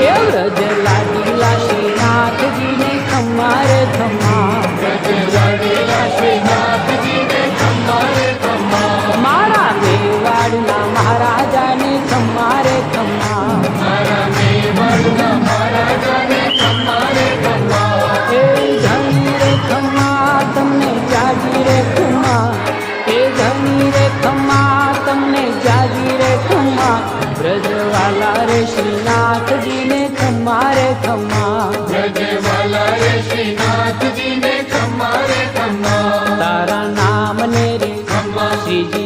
એ વ્રજ લાગેલા શ્રીનાથજીને ખમ્મા રે ખમ્મા, મારા મેવાડના મહારાજાને ખમ્મા રે ખમ્મા, એ ધણી રે ખમ્મા તમને જાજી રે ખમ્મા, એ ધણી રે ખમ્મા તમને જાજી રે ખમ્મા, વ્રજવાલા રે શ્રીનાથજીને ખમ્મા રે ખમ્મા, તારા નામ ને રે શ્રીજી